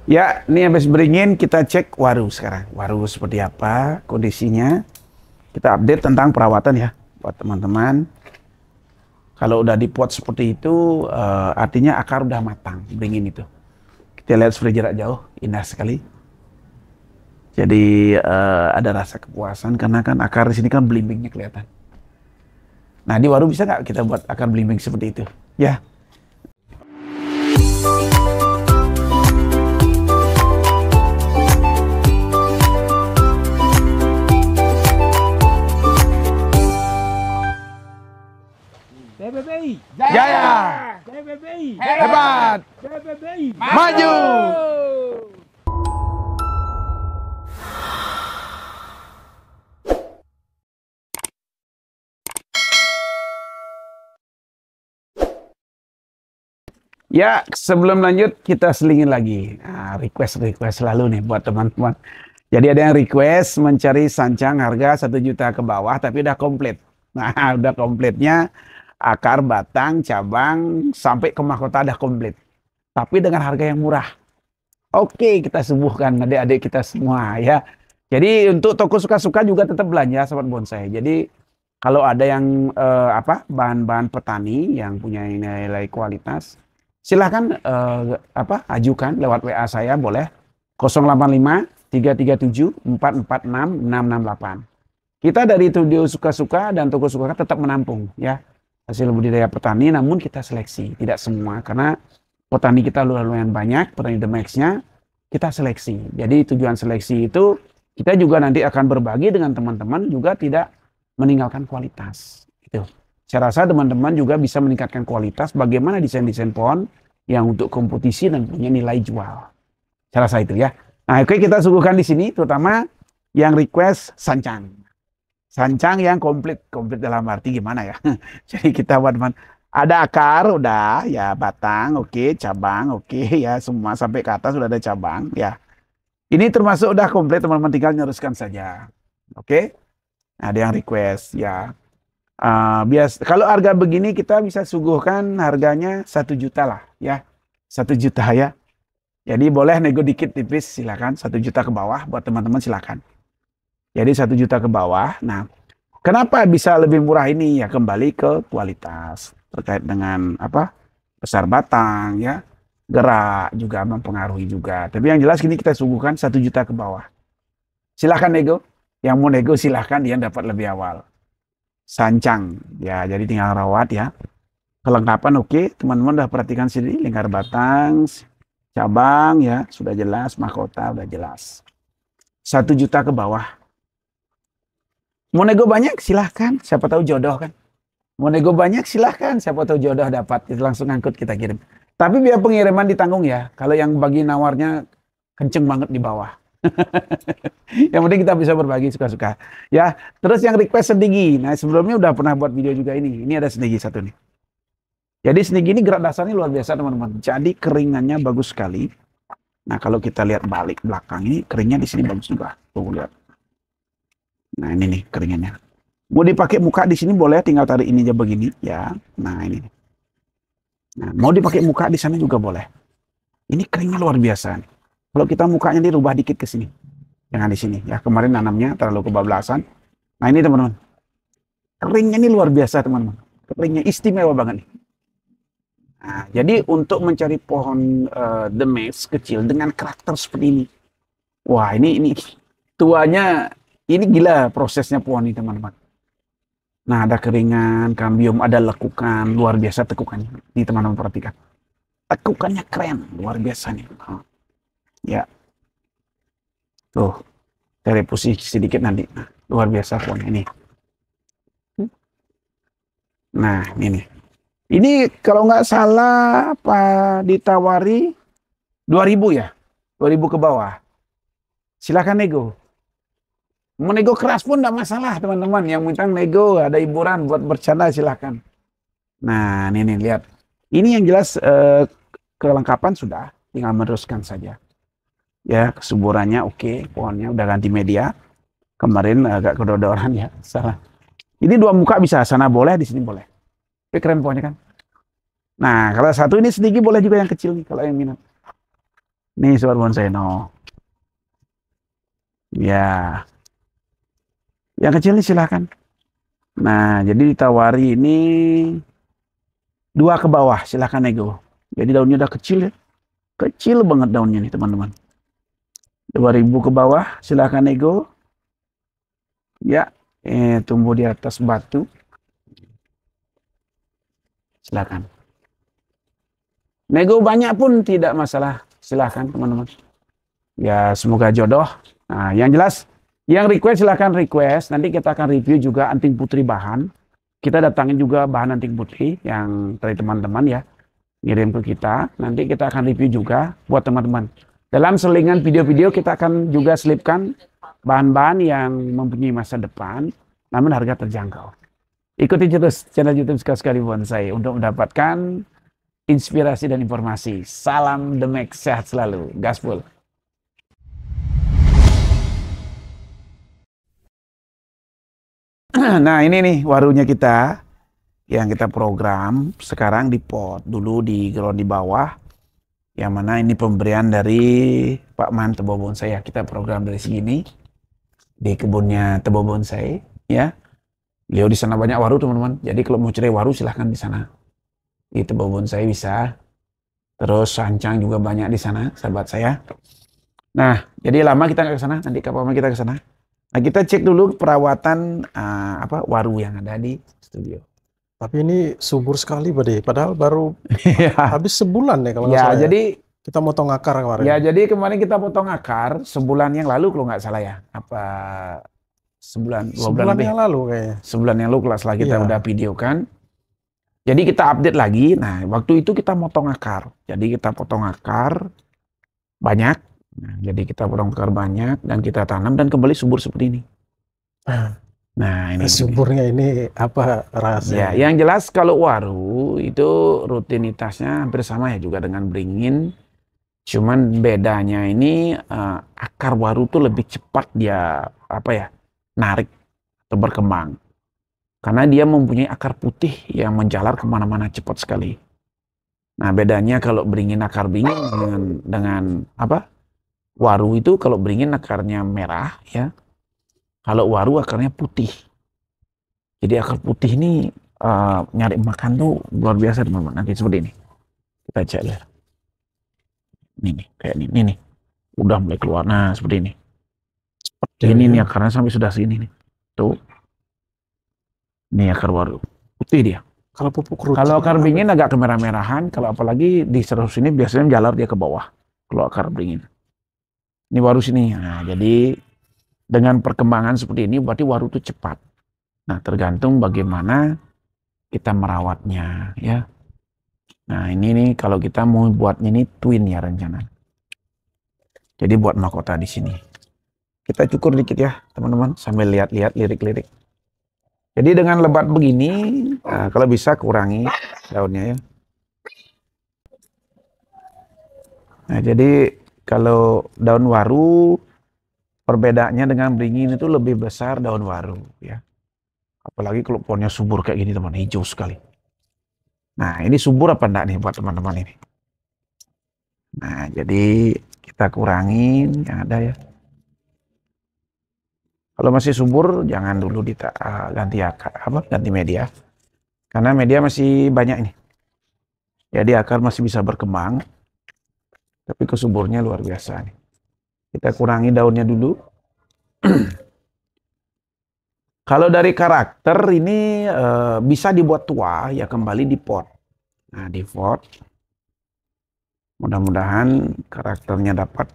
Ya, ini habis beringin kita cek waru sekarang. Waru seperti apa kondisinya. Kita update tentang perawatan ya buat teman-teman. Kalau udah di pot seperti itu, artinya akar udah matang, beringin itu. Kita lihat dari jarak jauh, indah sekali. Jadi ada rasa kepuasan karena kan akar di sini kan belimbingnya kelihatan. Nah, di waru bisa nggak kita buat akar belimbing seperti itu? Ya. PBBI Jaya, PBBI hebat, PBBI maju. Ya, sebelum lanjut kita selingin lagi. Nah, request selalu nih buat teman-teman. Jadi ada yang request mencari sancang harga 1 juta ke bawah tapi udah komplit. Nah, udah komplitnya akar, batang, cabang sampai ke mahkota udah komplit. Tapi dengan harga yang murah. Oke, kita subuhkan adik-adik kita semua ya. Jadi untuk toko suka-suka juga tetap belanja sahabat bonsai. Jadi kalau ada yang bahan-bahan petani yang punya nilai kualitas, silahkan ajukan lewat WA saya boleh 085 337 446 668. Kita dari studio suka-suka dan toko suka tetap menampung ya hasil budidaya petani, namun kita seleksi tidak semua karena petani kita lumayan banyak, petani Demaxnya kita seleksi. Jadi tujuan seleksi itu kita juga nanti akan berbagi dengan teman-teman juga tidak meninggalkan kualitas. Itu. Saya rasa teman-teman juga bisa meningkatkan kualitas bagaimana desain-desain pohon yang untuk kompetisi dan punya nilai jual. Saya rasa itu ya. Nah, oke, kita suguhkan di sini terutama yang request sancang. Sancang yang komplit dalam arti gimana ya? Jadi kita buat ada akar udah ya, batang oke, cabang oke ya, semua sampai ke atas sudah ada cabang ya. Ini termasuk udah komplit, teman-teman tinggal meneruskan saja. Oke? Nah, ada yang request ya. Kalau harga begini kita bisa suguhkan harganya 1 juta lah ya. 1 juta ya. Jadi boleh nego dikit tipis silakan, 1 juta ke bawah buat teman-teman silakan. Jadi 1 juta ke bawah. Nah, kenapa bisa lebih murah ini? Ya kembali ke kualitas terkait dengan besar batang ya, gerak juga mempengaruhi juga. Tapi yang jelas ini kita suguhkan 1 juta ke bawah. Silahkan nego. Yang mau nego silahkan, dia dapat lebih awal. Sancang ya, jadi tinggal rawat ya. Kelengkapan oke, teman-teman udah perhatikan sendiri, lingkar batang, cabang ya, sudah jelas, mahkota udah jelas. 1 juta ke bawah. Mau nego banyak silahkan, siapa tahu jodoh kan. Mau nego banyak silahkan, siapa tahu jodoh dapat, itu langsung angkut kita kirim. Tapi biaya pengiriman ditanggung ya, kalau yang bagi nawarnya kenceng banget di bawah. Yang penting kita bisa berbagi suka-suka. Ya, terus yang request sendigi. Nah, sebelumnya udah pernah buat video juga ini. Ini ada sendigi satu nih. Jadi sendigi ini gerak dasarnya luar biasa teman-teman. Jadi keringannya bagus sekali. Nah, kalau kita lihat balik belakang ini, keringnya di sini bagus juga. Tuh lihat. Nah, ini nih keringannya. Mau dipakai muka di sini boleh, tinggal tarik ini aja begini ya. Nah, ini. Nah, mau dipakai muka di sana juga boleh. Ini keringnya luar biasa nih. Kalau kita mukanya dirubah dikit ke sini. Jangan di sini ya. Kemarin nanamnya terlalu kebablasan. Nah, ini teman-teman. Keringnya ini luar biasa teman-teman. Keringnya istimewa banget nih. Nah, jadi untuk mencari pohon Demax kecil dengan karakter seperti ini. Wah, ini tuanya ini gila prosesnya pohon ini teman-teman. Nah, ada keringan, kambium, ada lekukan, luar biasa tekukannya. Ini teman-teman perhatikan. Tekukannya keren, luar biasa nih. Ya. Tuh, dari posisi sedikit nanti. Nah, luar biasa pohon ini. Nah, ini. Ini kalau nggak salah ditawari 2.000 ya. 2.000 ke bawah. Silakan nego. Mau nego keras pun enggak masalah teman-teman. Yang minta nego, ada hiburan buat bercanda silahkan. Nah, ini lihat. Ini yang jelas kelengkapan sudah, tinggal meneruskan saja. Ya, kesuburannya oke, pohonnya udah ganti media. Kemarin agak kedodoran ya, salah. Ini 2 muka bisa, sana boleh, di sini boleh. Tapi keren pohonnya kan. Nah, kalau satu ini sedikit boleh juga yang kecil nih, kalau yang minat. Nih sobat bonsai, no. Ya, yang kecil nih silahkan. Nah, jadi ditawari ini 2 ke bawah, silahkan nego. Jadi daunnya udah kecil ya. Kecil banget daunnya nih teman-teman. 2.000 ke bawah, silahkan nego. Ya, tumbuh di atas batu. Silakan. Nego banyak pun tidak masalah. Silahkan teman-teman. Ya, semoga jodoh. Nah, yang jelas, yang request silahkan request. Nanti kita akan review juga anting putri bahan. Kita datangin juga bahan anting putri yang dari teman-teman ya. Ngirim ke kita. Nanti kita akan review juga buat teman-teman. Dalam selingan video-video kita akan juga selipkan bahan-bahan yang mempunyai masa depan, namun harga terjangkau. Ikuti terus channel YouTube Sekali-Sekali Bonsai untuk mendapatkan inspirasi dan informasi. Salam Demek, sehat selalu. Gaspol. Nah, ini nih warunya kita yang kita program sekarang di pot. Dulu di ground di bawah. Yang mana ini pemberian dari Pak Man Tebo Bonsai ya. Kita program dari segini di kebunnya Tebo Bonsai ya. Beliau di sana banyak waru teman-teman. Jadi kalau mau cari waru silahkan di sana. Di Tebo Bonsai bisa. Terus sancang juga banyak di sana, sahabat saya. Nah, jadi lama kita nggak ke sana. Nanti kapan kita ke sana. Nah, kita cek dulu perawatan waru yang ada di studio. Tapi ini subur sekali, Bade. Padahal baru habis sebulan ya kalau nggak Ya, salah. jadi kita motong akar kemarin. ya, jadi kemarin kita potong akar sebulan yang lalu kalau nggak salah ya. Apa sebulan, 2 bulan Sebulan lebih. yang lalu kayaknya. Sebulan yang lalu kalau setelah kita Iya. udah videokan. Jadi kita update lagi. Nah, waktu itu kita motong akar. Jadi kita potong akar banyak. Nah, jadi kita potong akar banyak dan kita tanam dan kembali subur seperti ini. Nah, ini Suburnya ini apa rasanya? ya, yang jelas kalau waru itu rutinitasnya hampir sama ya juga dengan beringin. Cuman bedanya ini akar waru tuh lebih cepat dia narik atau berkembang. Karena dia mempunyai akar putih yang menjalar kemana-mana cepat sekali. Nah, bedanya kalau beringin akar beringin dengan waru itu, kalau beringin akarnya merah ya. Kalau waru akarnya putih. Jadi akar putih ini nyari makan tuh luar biasa teman-teman. Nanti seperti ini. Kita cek lihat. Ini nih, kayak ini nih. Udah mulai keluar. Nah, seperti ini. Ini nih akarnya sampai sudah segini nih. Tuh. Ini akar waru. Putih dia. Kalau pupuk rutin. Kalau akar beringin agak kemerah-merahan. Kalau apalagi di seluruh sini biasanya jalar dia ke bawah. Kalau akar beringin. Ini waru sini. Nah, jadi dengan perkembangan seperti ini berarti waru itu cepat. Nah, tergantung bagaimana kita merawatnya ya. Nah, ini nih kalau kita mau buatnya ini twin ya rencana. Jadi buat mahkota di sini. Kita cukur dikit ya, teman-teman, sambil lihat-lihat lirik-lirik. Jadi dengan lebat begini, kalau bisa kurangi daunnya ya. Nah, jadi kalau daun waru perbedaannya dengan beringin itu lebih besar daun waru ya. Apalagi kalau pohonnya subur kayak gini teman, hijau sekali. Nah, ini subur apa enggak nih buat teman-teman ini? Nah, jadi kita kurangin yang ada ya. Kalau masih subur jangan dulu ganti media. Karena media masih banyak ini. Jadi akar masih bisa berkembang. Tapi kesuburnya luar biasa nih. Kita kurangi daunnya dulu. Kalau dari karakter ini bisa dibuat tua ya kembali di pot. Nah, di pot. Mudah-mudahan karakternya dapat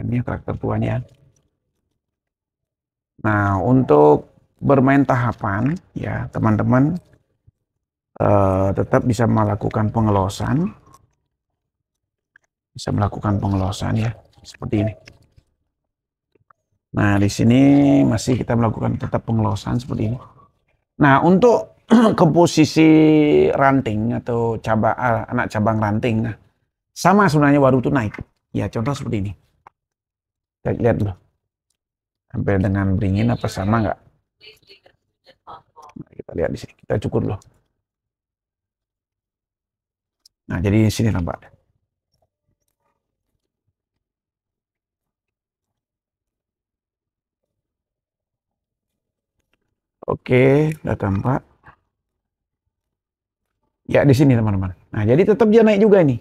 ini karakter tuanya. Nah, untuk bermain tahapan ya teman-teman tetap bisa melakukan pengelosan. Bisa melakukan pengelosan ya seperti ini. Nah, di sini masih kita melakukan tetap pengelosan seperti ini. Nah, untuk ke posisi ranting atau anak cabang ranting, nah, sama sebenarnya waru itu naik. Ya, contoh seperti ini. Kita lihat dulu. Hampir dengan beringin apa sama nggak? Nah, kita lihat di sini. Kita cukur dulu. Nah, jadi di sini nampak. Oke, udah tampak. Ya, di sini teman-teman. Nah, jadi tetap dia naik juga ini.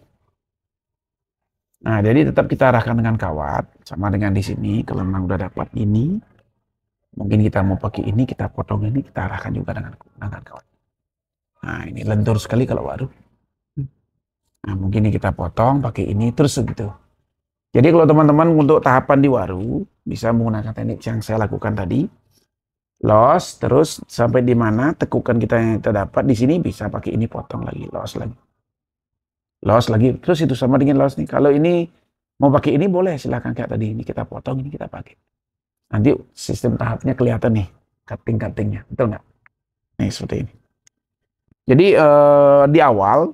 Nah, jadi tetap kita arahkan dengan kawat, sama dengan di sini. Kalau memang udah dapat ini, mungkin kita mau pakai ini, kita potong ini, kita arahkan juga dengan kawat. Nah, ini lentur sekali kalau waru. Nah, mungkin ini kita potong pakai ini, terus begitu. Jadi kalau teman-teman untuk tahapan di waru, bisa menggunakan teknik yang saya lakukan tadi. Los, terus sampai di mana tekukan kita yang kita dapat, di sini bisa pakai ini, potong lagi, los lagi. Los lagi, terus itu sama dengan los nih. Kalau ini mau pakai ini boleh, silahkan kayak tadi. Ini kita potong, ini kita pakai. Nanti sistem tahapnya kelihatan nih, cutting-cuttingnya, betul nggak? Nih seperti ini. Jadi di awal,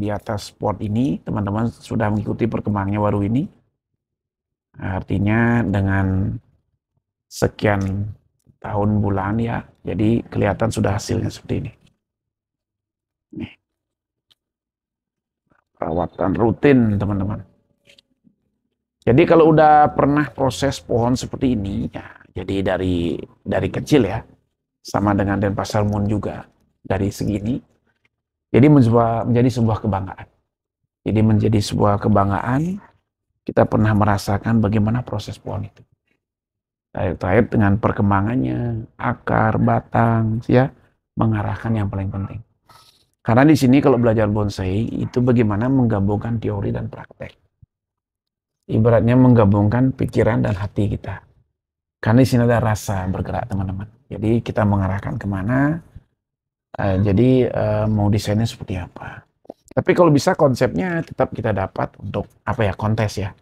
di atas pot ini, teman-teman sudah mengikuti perkembangannya waru ini. Artinya dengan sekian tahun bulan ya, jadi kelihatan sudah hasilnya seperti ini. Nih. Perawatan rutin, teman-teman. Jadi kalau udah pernah proses pohon seperti ini, ya, jadi dari kecil ya, sama dengan Denpasar Moon juga dari segini, jadi menjadi sebuah kebanggaan. Jadi menjadi sebuah kebanggaan, kita pernah merasakan bagaimana proses pohon itu. Terkait dengan perkembangannya, akar, batang, ya, mengarahkan yang paling penting. Karena di sini kalau belajar bonsai itu bagaimana menggabungkan teori dan praktek. Ibaratnya menggabungkan pikiran dan hati kita. Karena di sini ada rasa bergerak, teman-teman. Jadi kita mengarahkan kemana, jadi mau desainnya seperti apa. Tapi kalau bisa konsepnya tetap kita dapat untuk apa ya, kontes ya.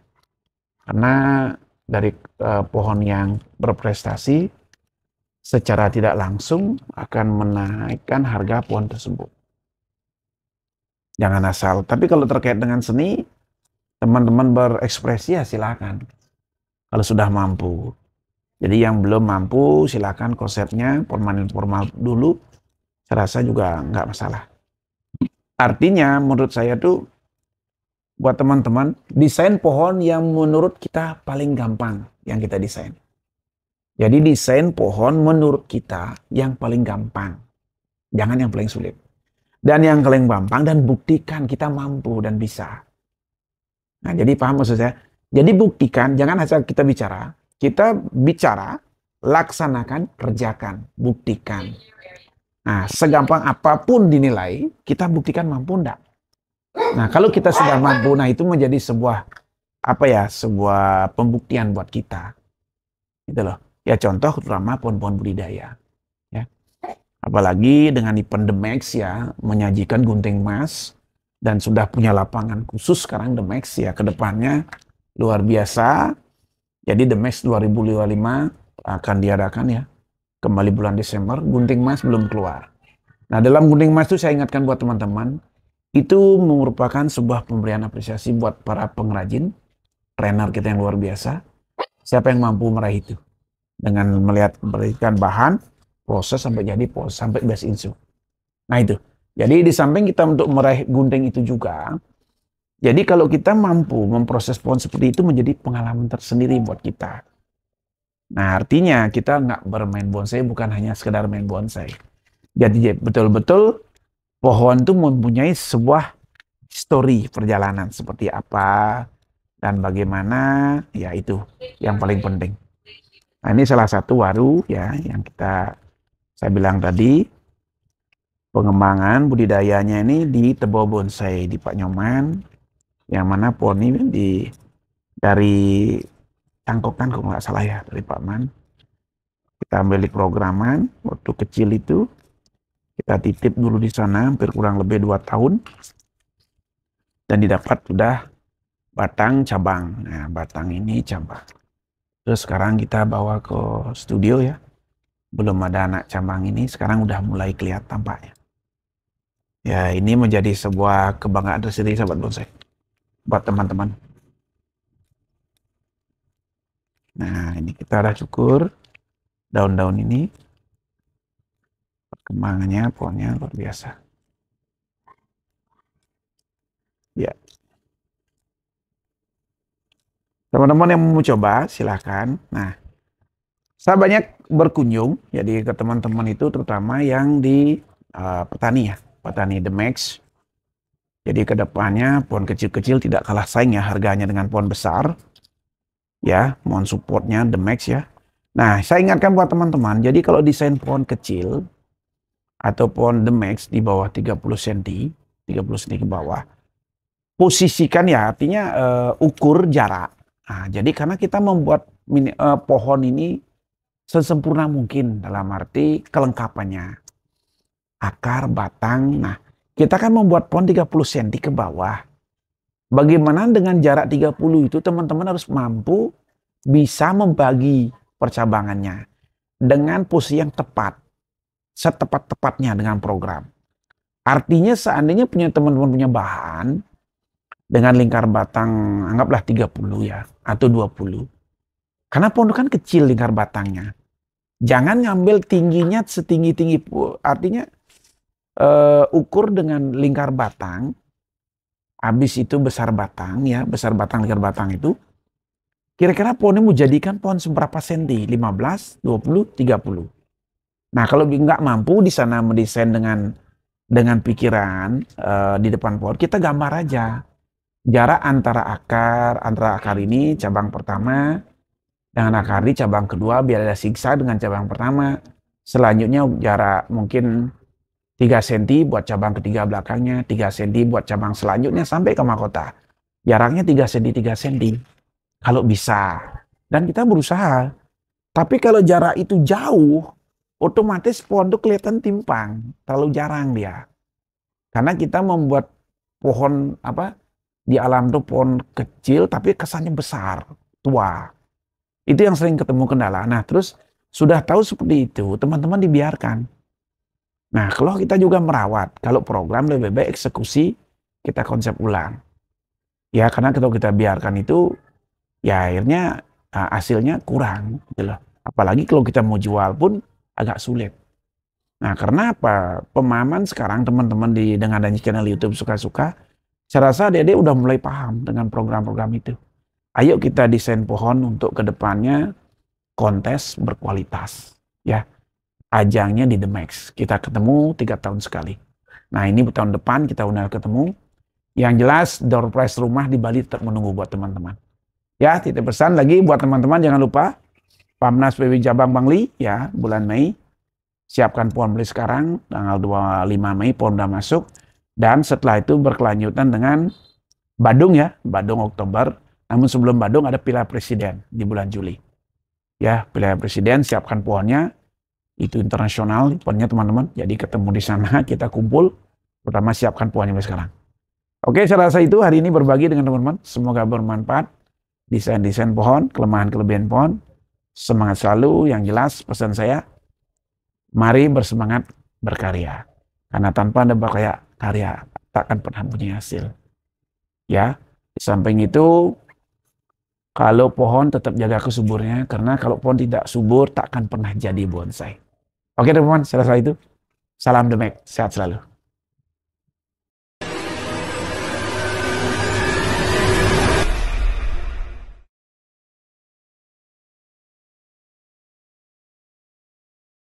Karena dari pohon yang berprestasi secara tidak langsung akan menaikkan harga pohon tersebut. Jangan asal. Tapi kalau terkait dengan seni, teman-teman berekspresi ya silakan. Kalau sudah mampu. Jadi yang belum mampu silakan konsepnya formal dulu. Saya rasa juga nggak masalah. Artinya menurut saya tuh buat teman-teman desain pohon yang menurut kita paling gampang yang kita desain. Jadi desain pohon menurut kita yang paling gampang. Jangan yang paling sulit. Dan yang paling gampang dan buktikan kita mampu dan bisa. Nah, jadi paham maksud saya? Jadi buktikan, jangan hanya kita bicara, laksanakan, kerjakan, buktikan. Nah, segampang apapun dinilai, kita buktikan mampu enggak. Nah, kalau kita sudah mampu, nah itu menjadi sebuah sebuah pembuktian buat kita. Gitu loh. Ya contoh terutama pohon-pohon budidaya. Ya. Apalagi dengan Event The Max ya, menyajikan gunting emas dan sudah punya lapangan khusus sekarang The Max ya, ke depannya luar biasa. Jadi The Max 2055 akan diadakan ya, kembali bulan Desember. Gunting emas belum keluar. Nah, dalam gunting emas itu saya ingatkan buat teman-teman, itu merupakan sebuah pemberian apresiasi buat para pengrajin, trainer kita yang luar biasa. Siapa yang mampu meraih itu? Dengan memberikan bahan, proses sampai jadi sampai best in show. Nah itu. Jadi di samping kita untuk meraih gunting itu juga, jadi kalau kita mampu memproses pohon seperti itu menjadi pengalaman tersendiri buat kita. Nah artinya kita nggak bermain bonsai bukan hanya sekedar main bonsai. Jadi betul-betul pohon itu mempunyai sebuah histori perjalanan seperti apa dan bagaimana, ya itu yang paling penting. Nah ini salah satu waru ya yang saya bilang tadi, pengembangan budidayanya ini di Tebo Bonsai di Pak Nyoman, yang mana pohon ini dari Tangkokan kalau nggak salah ya, dari Pak Man. Kita ambil di programan waktu kecil itu, kita titip dulu di sana hampir kurang lebih 2 tahun, dan didapat sudah batang cabang. Nah batang ini cabang. Terus sekarang kita bawa ke studio ya. Belum ada anak cabang ini, sekarang udah mulai kelihatan tampaknya. Ya ini menjadi sebuah kebanggaan tersendiri sahabat bonsai. Buat teman-teman. Nah ini kita udah cukur daun-daun ini. Perkembangannya pohonnya luar biasa. Ya. Teman-teman yang mau coba silahkan. Nah, saya banyak berkunjung jadi ke teman-teman itu terutama yang di petani ya, petani The Max. Jadi ke depannya pohon kecil-kecil tidak kalah saing ya harganya dengan pohon besar. Ya, mohon supportnya The Max ya. Nah, saya ingatkan buat teman-teman, jadi kalau desain pohon kecil atau pohon The Max di bawah 30 cm, 30 cm ke bawah, posisikan ya artinya ukur jarak. Nah, jadi karena kita membuat pohon ini sesempurna mungkin dalam arti kelengkapannya. Akar, batang. Nah, kita kan membuat pohon 30 cm ke bawah. Bagaimana dengan jarak 30 itu teman-teman harus mampu bisa membagi percabangannya dengan posisi yang tepat. Setepat-tepatnya dengan program. Artinya seandainya teman-teman punya bahan dengan lingkar batang anggaplah 30 ya atau 20. Karena pohon kan kecil lingkar batangnya. Jangan ngambil tingginya setinggi-tinggi, artinya ukur dengan lingkar batang. Habis itu besar batang ya, besar batang lingkar batang itu. Kira-kira pohonnya mau jadikan pohon seberapa senti? 15, 20, 30. Nah, kalau nggak mampu di sana mendesain dengan pikiran di depan pohon, kita gambar aja. Jarak antara akar ini cabang pertama dengan akar ini cabang kedua biar ada zigzag dengan cabang pertama. Selanjutnya jarak mungkin 3 cm buat cabang ketiga belakangnya, 3 cm buat cabang selanjutnya sampai ke mahkota. Jaraknya 3 cm, 3 cm. Kalau bisa. Dan kita berusaha. Tapi kalau jarak itu jauh, otomatis pohon itu kelihatan timpang. Terlalu jarang dia. Karena kita membuat pohon di alam itu pohon kecil tapi kesannya besar, tua. Itu yang sering ketemu kendala. Nah, terus sudah tahu seperti itu, teman-teman dibiarkan. Nah, kalau kita juga merawat, kalau program lebih baik eksekusi, kita konsep ulang. Ya, karena kalau kita biarkan itu, ya akhirnya hasilnya kurang. Gitu loh. Apalagi kalau kita mau jual pun agak sulit. Nah, karena apa? Pemahaman sekarang teman-teman dengan adanya channel YouTube suka-suka, saya rasa adik-adik udah mulai paham dengan program-program itu. Ayo kita desain pohon untuk kedepannya kontes berkualitas. Ya. Ajangnya di The Max. Kita ketemu 3 tahun sekali. Nah, ini tahun depan kita udah ketemu. Yang jelas door prize rumah di Bali tetap menunggu buat teman-teman. Ya, titip pesan lagi buat teman-teman jangan lupa Pamnas PB Jabang Bangli ya, bulan Mei. Siapkan pohon beli sekarang, tanggal 25 Mei pohon udah masuk. Dan setelah itu berkelanjutan dengan Badung ya, Badung Oktober. Namun sebelum Badung ada pilihan presiden di bulan Juli. Ya, pilihan presiden siapkan pohonnya. Itu internasional pohonnya teman-teman. Jadi ketemu di sana, kita kumpul. Pertama siapkan pohonnya mulai sekarang. Oke, saya rasa itu hari ini berbagi dengan teman-teman. Semoga bermanfaat. Desain-desain pohon, kelemahan-kelebihan pohon. Semangat selalu, yang jelas pesan saya. Mari bersemangat berkarya. Karena tanpa Anda berkarya, takkan pernah punya hasil. Ya, di samping itu, kalau pohon tetap jaga kesuburnya. Karena kalau pohon tidak subur, takkan pernah jadi bonsai. Oke teman-teman, saya rasa itu. Salam The Max, sehat selalu.